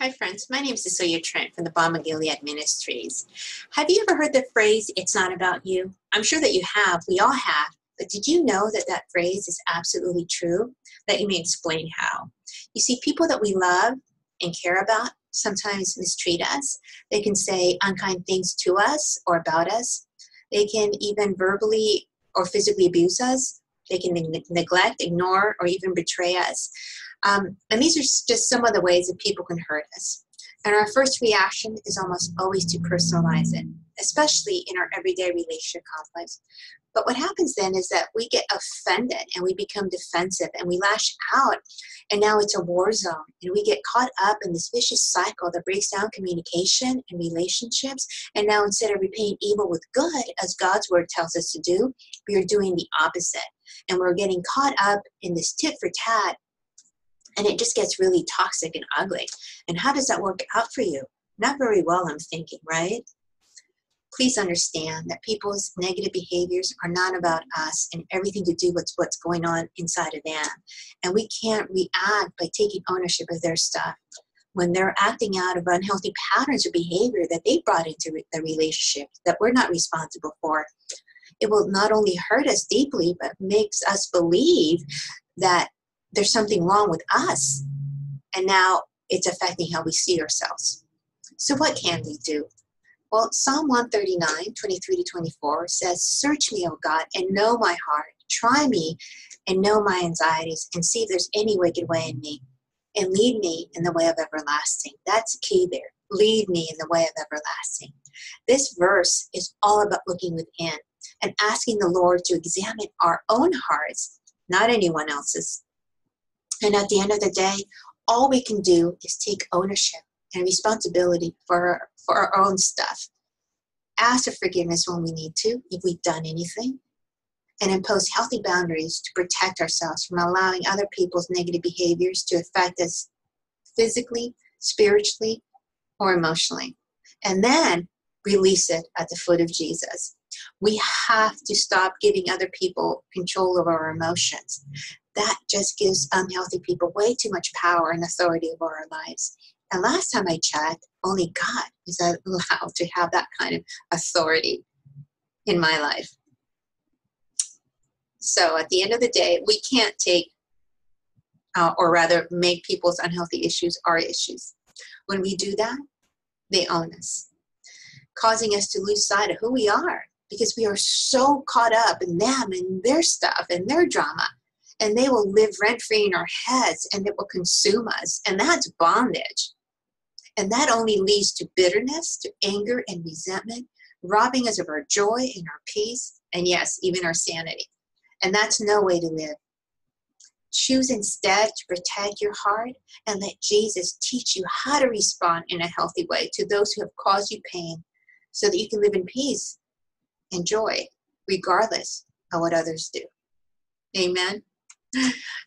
Hi friends, my name is Cecilia Trent from the Balm of Gilead Ministries. Have you ever heard the phrase, "It's not about you"? I'm sure that you have, we all have, but did you know that that phrase is absolutely true? Let me explain how. You see, people that we love and care about sometimes mistreat us. They can say unkind things to us or about us. They can even verbally or physically abuse us. They can neglect, ignore, or even betray us. And these are just some of the ways that people can hurt us. And our first reaction is almost always to personalize it, especially in our everyday relationship conflicts. But what happens then is that we get offended and we become defensive and we lash out. And now it's a war zone. And we get caught up in this vicious cycle that breaks down communication and relationships. And now instead of repaying evil with good, as God's word tells us to do, we are doing the opposite. And we're getting caught up in this tit for tat. And it just gets really toxic and ugly. And how does that work out for you? Not very well, I'm thinking, right? Please understand that people's negative behaviors are not about us and everything to do with what's going on inside of them. And we can't react by taking ownership of their stuff when they're acting out of unhealthy patterns of behavior that they brought into the relationship that we're not responsible for. It will not only hurt us deeply, but makes us believe that there's something wrong with us. And now it's affecting how we see ourselves. So what can we do? Well, Psalm 139, 23 to 24 says, "Search me, O God, and know my heart. Try me and know my anxieties, and see if there's any wicked way in me, and lead me in the way of everlasting." That's key there. Lead me in the way of everlasting. This verse is all about looking within and asking the Lord to examine our own hearts, not anyone else's. And at the end of the day, all we can do is take ownership and responsibility for our own stuff. Ask for forgiveness when we need to, if we've done anything, and impose healthy boundaries to protect ourselves from allowing other people's negative behaviors to affect us physically, spiritually, or emotionally. And then release it at the foot of Jesus. We have to stop giving other people control over our emotions. That just gives unhealthy people way too much power and authority over our lives. And last time I checked, only God is allowed to have that kind of authority in my life. So at the end of the day, we can't take, or rather make people's unhealthy issues our issues. When we do that, they own us, causing us to lose sight of who we are because we are so caught up in them and their stuff and their drama. And they will live rent-free in our heads and it will consume us. And that's bondage. And that only leads to bitterness, to anger and resentment, robbing us of our joy and our peace, and yes, even our sanity. And that's no way to live. Choose instead to protect your heart and let Jesus teach you how to respond in a healthy way to those who have caused you pain so that you can live in peace and joy, regardless of what others do. Amen.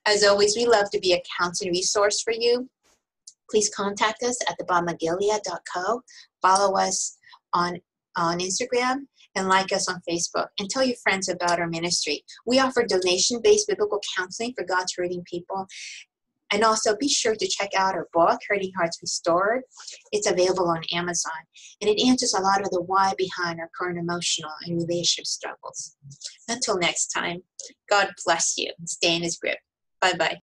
As always, we love to be a counseling resource for you. Please contact us at thebalmofgilead.co. Follow us on Instagram and like us on Facebook. And tell your friends about our ministry. We offer donation-based biblical counseling for God's hurting people. And also be sure to check out our book, Hurting Hearts Restored. It's available on Amazon. And it answers a lot of the why behind our current emotional and relationship struggles. Until next time, God bless you and stay in His grip. Bye-bye.